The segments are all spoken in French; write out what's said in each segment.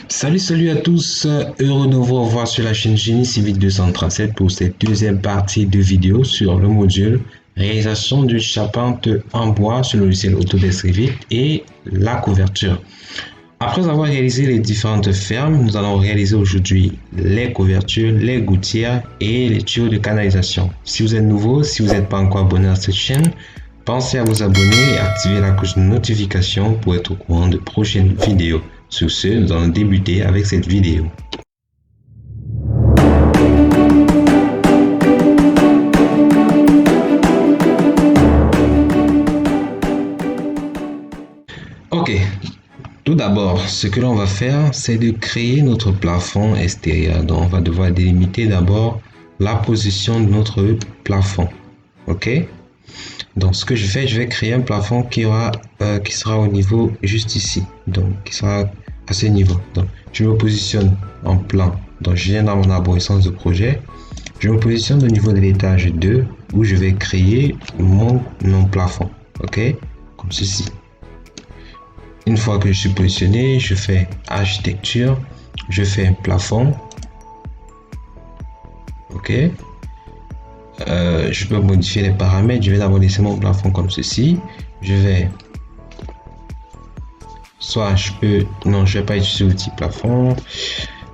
Salut à tous, heureux de vous revoir sur la chaîne Génie Civil 237 pour cette deuxième partie de vidéo sur le module réalisation d'une charpente en bois sur le logiciel Autodesk Revit et la couverture. Après avoir réalisé les différentes fermes, nous allons réaliser aujourd'hui les couvertures, les gouttières et les tuyaux de canalisation. Si vous êtes nouveau, si vous n'êtes pas encore abonné à cette chaîne, pensez à vous abonner et activer la cloche de notification pour être au courant de prochaines vidéos. Sur ce, nous allons débuter avec cette vidéo. Ok, tout d'abord, ce que l'on va faire, c'est de créer notre plafond extérieur. Donc, on va devoir délimiter d'abord la position de notre plafond. Ok? Donc, ce que je fais, je vais créer un plafond qui sera au niveau juste ici. Donc, qui sera à ce niveau. Donc, je me positionne en plan. Donc, je viens dans mon arborescence de projet. Je me positionne au niveau de l'étage 2 où je vais créer mon plafond. Ok? Comme ceci. Une fois que je suis positionné, je fais architecture. Je fais un plafond. Ok? Je peux modifier les paramètres. Je vais d'abord laisser mon plafond comme ceci. Je vais non, je vais pas utiliser l'outil plafond.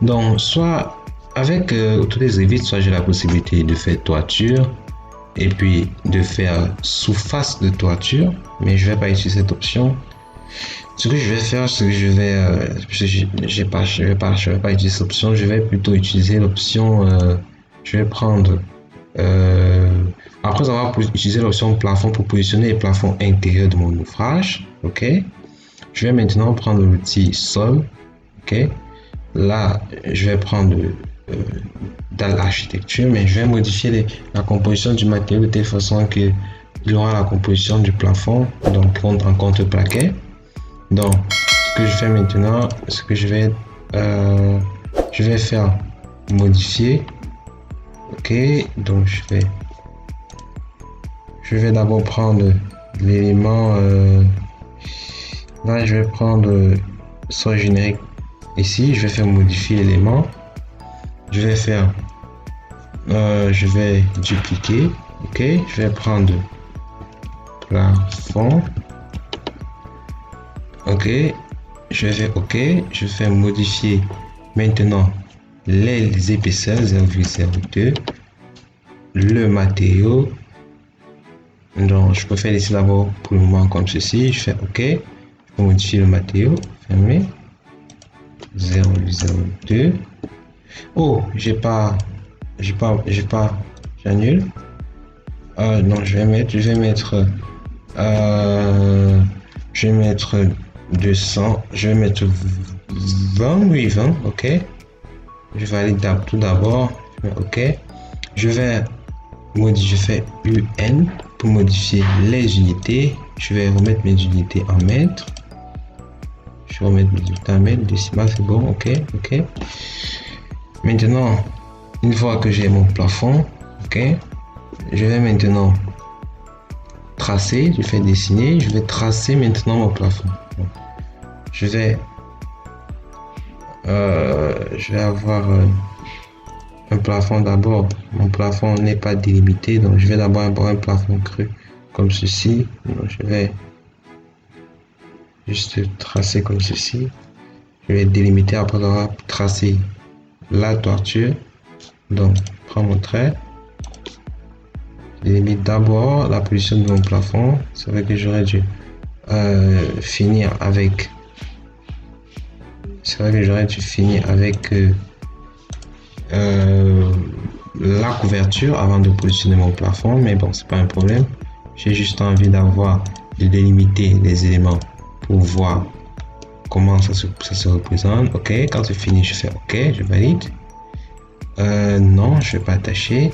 Donc, soit avec Autodesk Revit, soit j'ai la possibilité de faire toiture et puis de faire sous-face de toiture, mais je vais pas utiliser cette option. Ce que je vais faire, c'est que je vais pas utiliser cette option. Je vais plutôt utiliser l'option. Je vais prendre après avoir utilisé l'option plafond pour positionner les plafonds intérieurs de mon ouvrage. Ok. Je vais maintenant prendre l'outil sol. Ok. Là, je vais prendre dans l'architecture, mais je vais modifier la composition du matériau de telle façon que il aura la composition du plafond, donc en contreplaqué. Donc, ce que je fais maintenant, ce que je vais faire modifier. Ok, donc je vais d'abord prendre l'élément. Là, je vais prendre son générique. Ici, je vais faire modifier l'élément. Je vais dupliquer. Ok, je vais prendre plafond. Ok, je vais faire OK. Je fais modifier maintenant les épaisseurs 0,02. Le matériau. Donc, je peux faire ici d'abord pour le moment comme ceci. Je fais OK. Je peux modifier le matériau. Fermé. 0,02. Oh, j'annule. Non, je vais mettre 200, je vais mettre 20, oui, 20, ok. Je valide tout d'abord, ok. Je fais UN pour modifier les unités. Je vais remettre mes unités en mètres. Je vais remettre mes unités en mètres, décimal, c'est bon, ok. Maintenant, une fois que j'ai mon plafond, ok, je vais maintenant tracer, je fais dessiner, je vais tracer maintenant mon plafond. Je vais avoir un plafond d'abord. Mon plafond n'est pas délimité, donc je vais d'abord avoir un plafond creux comme ceci. Donc je vais juste tracer comme ceci. Je vais délimiter après avoir tracé la toiture. Donc je prends mon trait. Je délimite d'abord la position de mon plafond. C'est vrai que j'aurais dû finir avec la couverture avant de positionner mon plafond, mais bon, c'est pas un problème. J'ai juste envie de délimiter les éléments pour voir comment ça se représente. Ok, quand c'est fini, je fais OK, je valide. Non, je vais pas attacher.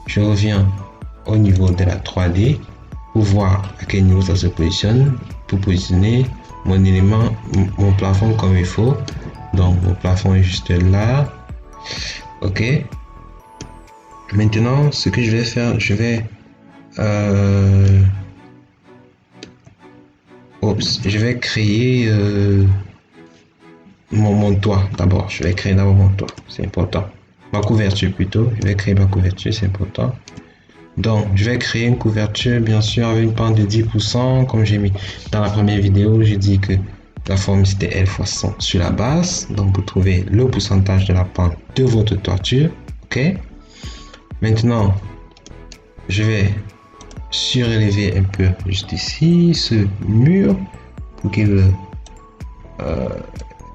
Je reviens au niveau de la 3D pour voir à quel niveau ça se positionne, pour positionner mon élément, mon plafond comme il faut. Donc mon plafond est juste là. Ok. Maintenant, ce que je vais faire, je vais créer mon toit d'abord. Je vais créer d'abord mon toit. C'est important. Ma couverture plutôt. Je vais créer ma couverture. C'est important. Donc, je vais créer une couverture, bien sûr, avec une pente de 10%. Comme j'ai mis dans la première vidéo, j'ai dit que la formule c'était L fois 100 sur la base. Donc, vous trouvez le pourcentage de la pente de votre toiture. OK? Maintenant, je vais surélever un peu juste ici ce mur pour qu'il...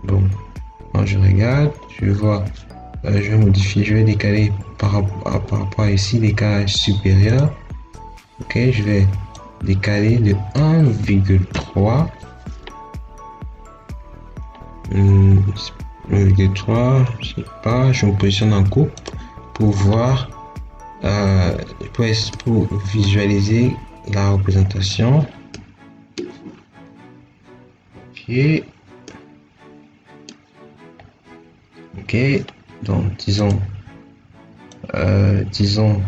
bon, quand je regarde, je vois... je vais modifier, je vais décaler par rapport à ici, décalage supérieur. Ok, je vais décaler de 1,3. 1,3, je sais pas, je me positionne en coupe pour voir, pour visualiser la représentation. Ok. Ok, donc disons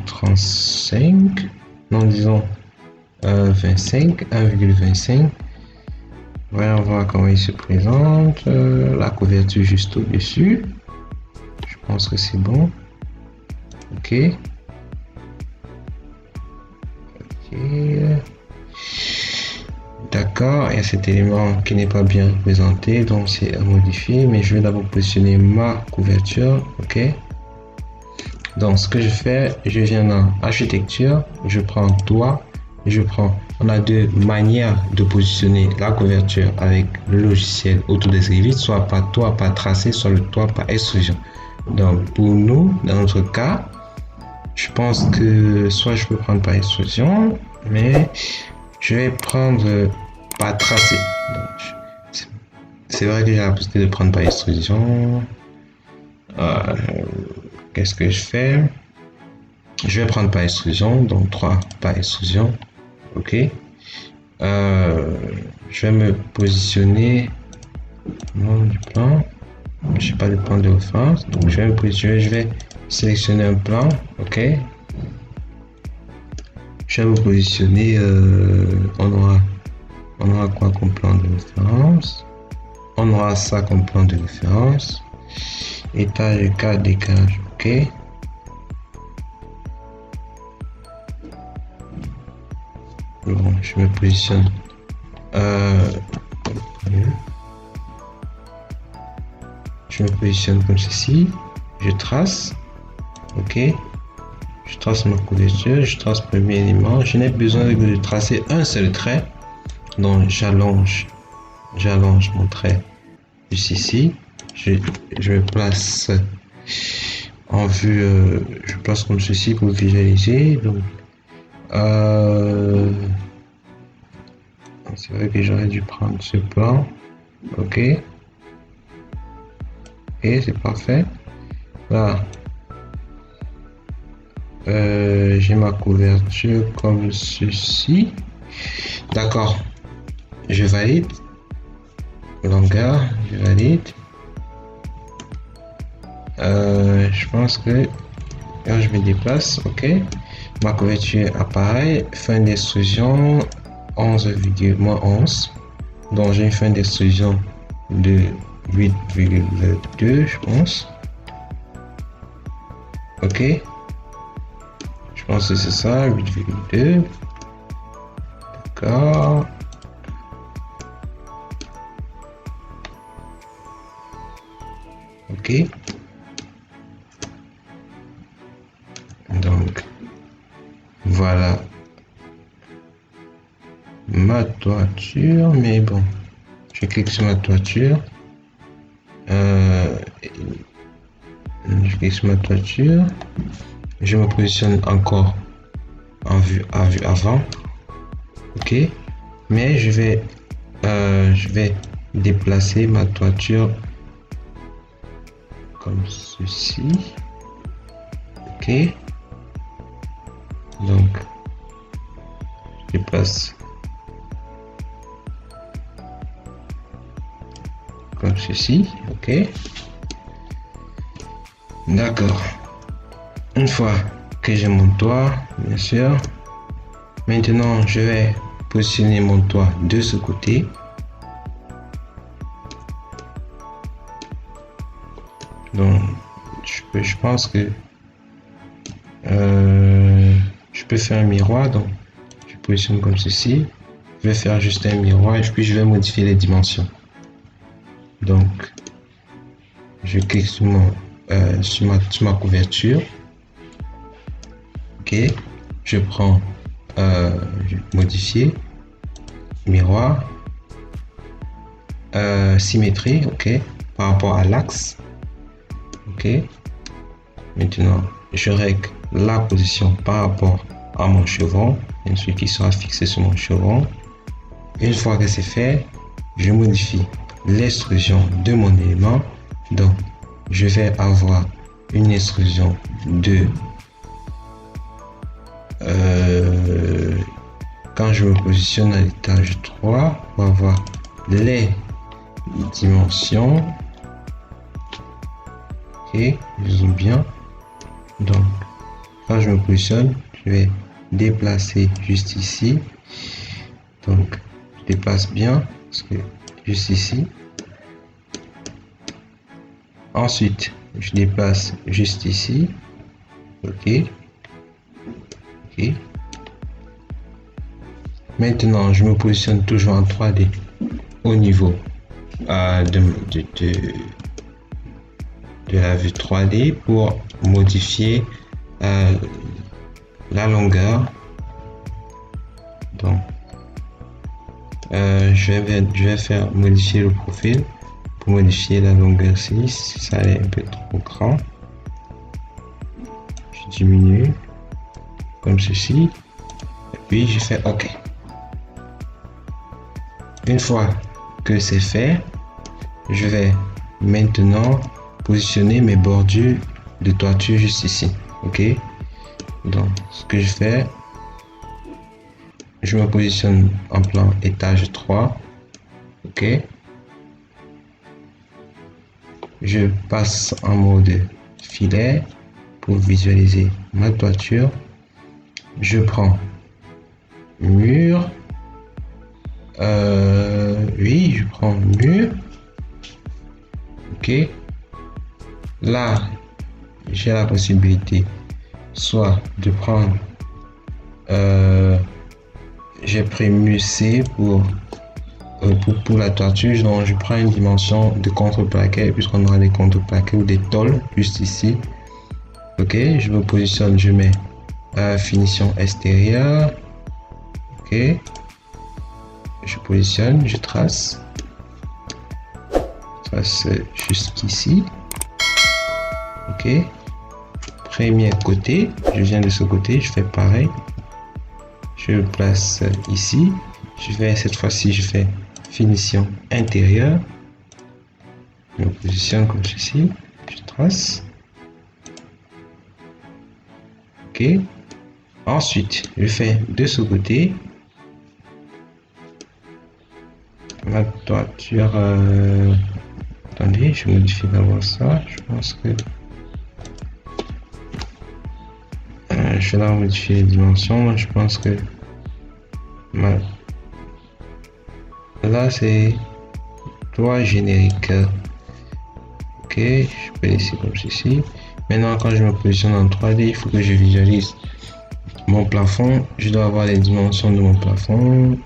35, non disons 25, 1,25. Voyons voir comment il se présente. La couverture juste au-dessus. Je pense que c'est bon. Ok. Ok. D'accord, il y a cet élément qui n'est pas bien présenté, donc c'est à modifier, mais je vais d'abord positionner ma couverture. Ok. Donc ce que je fais, je viens dans architecture, je prends toit, on a deux manières de positionner la couverture avec le logiciel Autodesk Revit, soit par toit par tracé, soit le toit par extrusion. Donc pour nous, dans notre cas, je pense que soit je peux prendre par extrusion, mais je vais prendre par tracé. C'est vrai que j'ai la possibilité de prendre par extrusion. Qu'est-ce que je fais? Je vais prendre par extrusion, donc 3 par extrusion. Ok. Je vais me positionner au nom du plan. Je n'ai pas de plan de référence, donc je vais me positionner. Je vais sélectionner un plan. Ok. Je vais me positionner. On aura quoi comme plan de référence? On aura ça comme plan de référence. Étage 4 décalage. Ok. Bon, je me positionne. Je me positionne comme ceci. Je trace. Ok. Je trace ma couverture. Je trace le premier élément. Je n'ai besoin que de tracer un seul trait. Donc j'allonge mon trait jusqu'ici. Je me place en vue. Je place comme ceci pour visualiser. Donc c'est vrai que j'aurais dû prendre ce plan. Ok. Et c'est parfait. Là. J'ai ma couverture comme ceci. D'accord. Je valide. Longueur, je valide. Je pense que quand je me déplace, ok. Ma couverture apparaît. Fin d'extrusion 11,11. Donc j'ai une fin d'extrusion de 8,2, je pense. Ok. Je pense que c'est ça, 8,2. D'accord. Ok. Donc, voilà ma toiture. Mais bon, je clique sur ma toiture. Je clique sur ma toiture. Je me positionne encore en vue avant. Ok. Mais je vais déplacer ma toiture comme ceci. Ok. Donc, je déplace comme ceci. Ok. D'accord. Une fois que j'ai mon toit, bien sûr, maintenant je vais positionner mon toit de ce côté. Donc, je pense que je peux faire un miroir. Donc, je positionne comme ceci. Je vais faire juste un miroir et puis je vais modifier les dimensions. Donc, je clique sur ma couverture. Ok, je prends modifier, miroir, symétrie, ok, par rapport à l'axe. Ok, maintenant je règle la position par rapport à mon chevron, celui qui sera fixé sur mon chevron. Une fois que c'est fait, je modifie l'extrusion de mon élément. Donc, je vais avoir une extrusion de quand je me positionne à l'étage 3 pour avoir les dimensions. Ok, je zoome bien. Donc, quand je me positionne, je vais déplacer juste ici. Donc, je déplace bien parce que juste ici. Ensuite, je déplace juste ici. Ok. Ok. Maintenant, je me positionne toujours en 3D au niveau de la vue 3D pour modifier la longueur. Donc, je vais faire modifier le profil pour modifier la longueur 6. Ça est un peu trop grand. Je diminue comme ceci. Et puis, je fais OK. Une fois que c'est fait, je vais maintenant positionner mes bordures de toiture juste ici. Ok, donc ce que je fais, je me positionne en plan étage 3. Ok, je passe en mode filet pour visualiser ma toiture. Je prends mur. Oui, je prends mur. Ok, là j'ai la possibilité soit de prendre j'ai pris mu C pour la toiture. Donc je prends une dimension de contreplaqué puisqu'on aura des contreplaqués ou des tôles juste ici. Ok, je me positionne, je mets finition extérieure. Ok, je positionne, je trace jusqu'ici. Ok, premier côté, je viens de ce côté, je fais pareil. Je le place ici. Je vais cette fois-ci, je fais finition intérieure. Je me positionne comme ceci. Je trace. Ok. Ensuite, je fais de ce côté ma toiture. Attendez, je modifie d'abord ça. Je pense que je vais modifier les dimensions. Je pense que là c'est toit générique. Ok, je peux laisser comme ceci. Maintenant, quand je me positionne en 3D, il faut que je visualise mon plafond. Je dois avoir les dimensions de mon plafond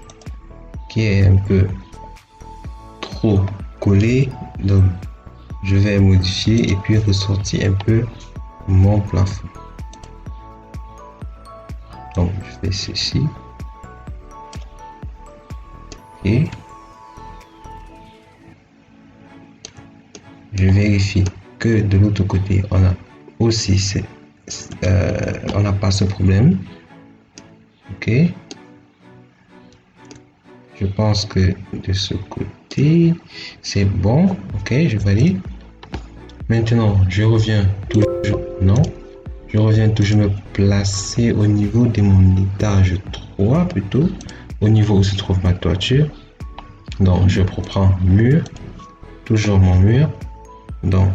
qui est un peu trop collé. Donc, je vais modifier et puis ressortir un peu mon plafond. Donc, je fais ceci. Et je vérifie que de l'autre côté, on a aussi on n'a pas ce problème. Ok, je pense que de ce côté c'est bon. Ok, je valide. Maintenant je reviens toujours, non, je reviens toujours me placer au niveau de mon étage 3, plutôt au niveau où se trouve ma toiture. Donc je reprends mur, toujours mon mur. Donc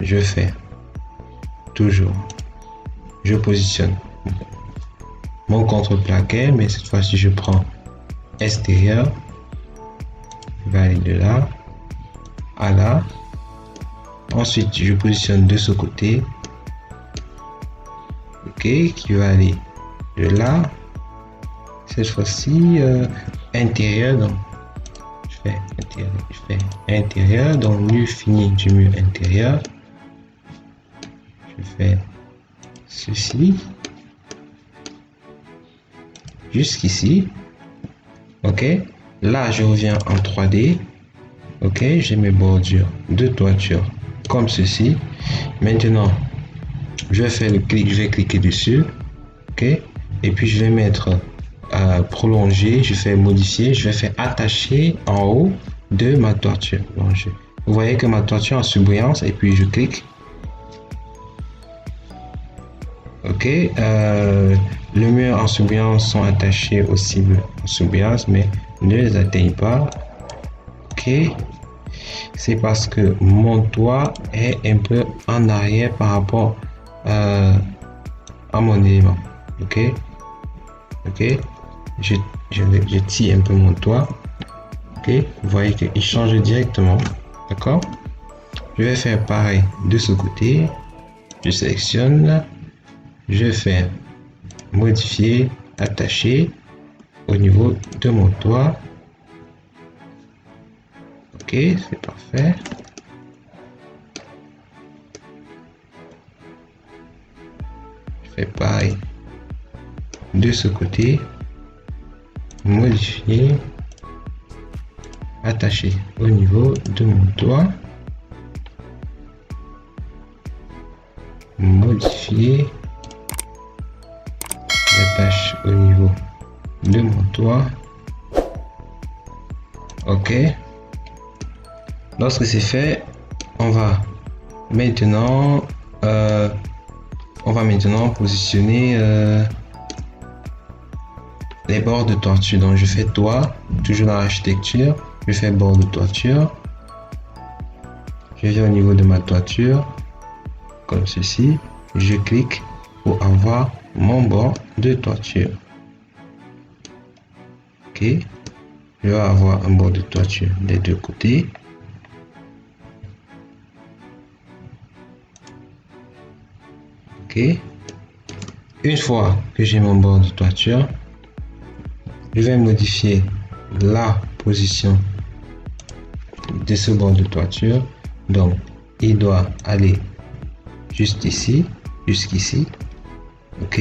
je fais toujours, je positionne mon contreplaqué, mais cette fois-ci je prends extérieur, je vais aller de là à là, Ensuite, je positionne de ce côté. Ok, qui va aller de là. Cette fois-ci, intérieur. Donc, je fais intérieur. Donc, mur fini du mur intérieur. Je fais ceci. Jusqu'ici. Ok. Là, je reviens en 3D. Ok, j'ai mes bordures de toiture comme ceci. Maintenant, je vais faire le clic, je vais cliquer dessus. Ok, et puis je vais mettre prolonger, je fais modifier, je vais faire attacher en haut de ma toiture. Donc, vous voyez que ma toiture en surbrillance et puis je clique. Ok, le mur en surbrillance sont attachés aux cibles en surbrillance, mais ne les atteignent pas. Ok, c'est parce que mon toit est un peu en arrière par rapport à mon élément. Ok, ok, je tire un peu mon toit. Ok, vous voyez qu'il change directement. D'accord, je vais faire pareil de ce côté. Je sélectionne, je fais modifier, attacher au niveau de mon toit. Ok, c'est parfait. Je fais pareil de ce côté, modifier, attacher au niveau de mon toit, modifier, j'attache au niveau de mon toit. Ok, lorsque c'est fait, on va maintenant positionner les bords de toiture. Donc je fais toit, toujours dans l'architecture, je fais bord de toiture, je viens au niveau de ma toiture comme ceci, je clique pour avoir mon bord de toiture. Ok, je vais avoir un bord de toiture des deux côtés. Ok, une fois que j'ai mon bord de toiture, je vais modifier la position de ce bord de toiture. Donc il doit aller juste ici, jusqu'ici. Ok,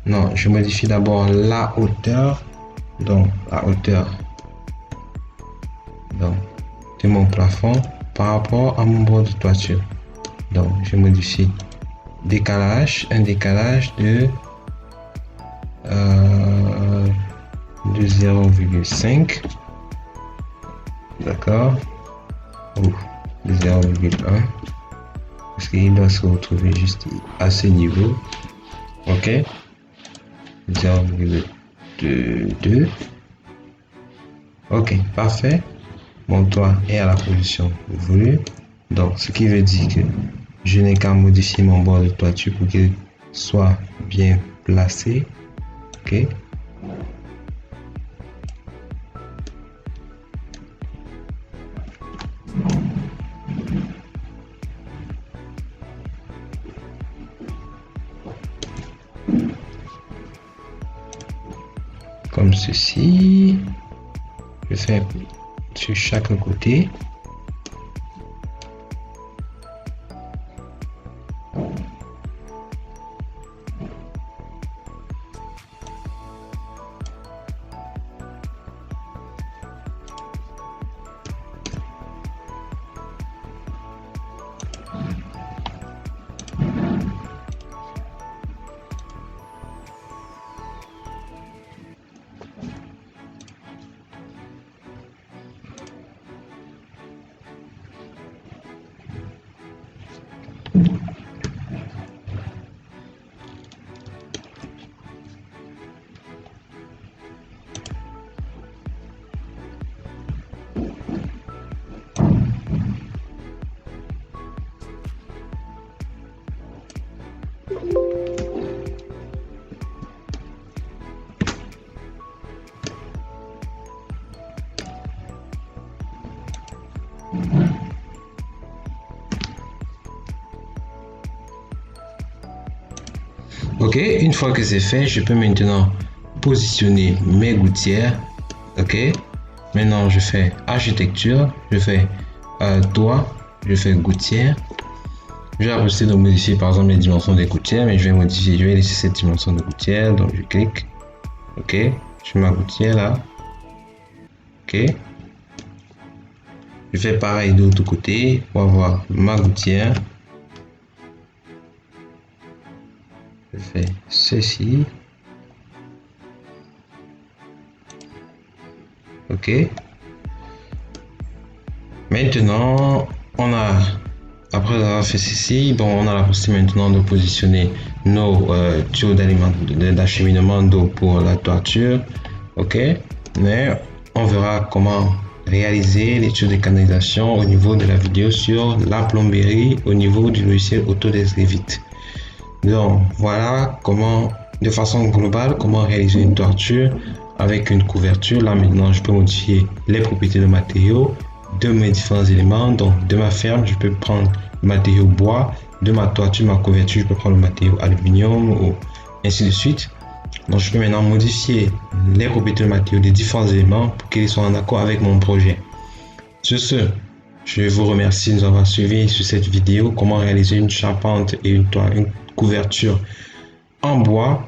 non, je modifie d'abord la hauteur, donc la hauteur donc de mon plafond par rapport à mon bord de toiture. Donc je modifie décalage, un décalage de 0,5, d'accord, ou de 0,1 parce qu'il doit se retrouver juste à ce niveau. Ok, 0,2. Ok, parfait. Mon toit est à la position voulue. Donc, ce qui veut dire que je n'ai qu'à modifier mon bord de toiture pour qu'il soit bien placé. Ok. Comme ceci. Je fais sur chaque côté. Ok, une fois que c'est fait, je peux maintenant positionner mes gouttières. Ok, maintenant je fais architecture, je fais toit, je fais gouttière. Je vais essayer de modifier par exemple les dimensions des gouttières, mais je vais laisser cette dimension de gouttière, donc je clique. Ok, je mets ma gouttière là. Ok, je fais pareil de l'autre côté pour avoir ma gouttière. Je fais ceci. Ok. Maintenant, après avoir fait ceci, bon, on a la possibilité maintenant de positionner nos tuyaux d'acheminement d'eau pour la toiture. Ok. Mais on verra comment réaliser les tuyaux de canalisation au niveau de la vidéo sur la plomberie au niveau du logiciel Autodesk Revit. Donc voilà comment, de façon globale, comment réaliser une toiture avec une couverture. Là maintenant, je peux modifier les propriétés de matériaux de mes différents éléments. Donc de ma ferme, je peux prendre le matériau bois, de ma toiture, ma couverture, je peux prendre le matériau aluminium ou ainsi de suite. Donc je peux maintenant modifier les propriétés de matériaux des différents éléments pour qu'ils soient en accord avec mon projet. Sur ce, je vous remercie de nous avoir suivis sur cette vidéo, comment réaliser une charpente et une couverture en bois,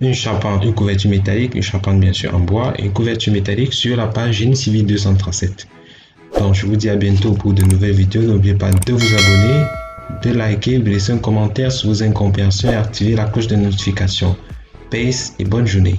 une charpente, une couverture métallique, une charpente bien sûr en bois et une couverture métallique sur la page Génie Civil 237. Donc je vous dis à bientôt pour de nouvelles vidéos. N'oubliez pas de vous abonner, de liker, de laisser un commentaire sur vos incompréhensions et activer la cloche de notification. Peace et bonne journée.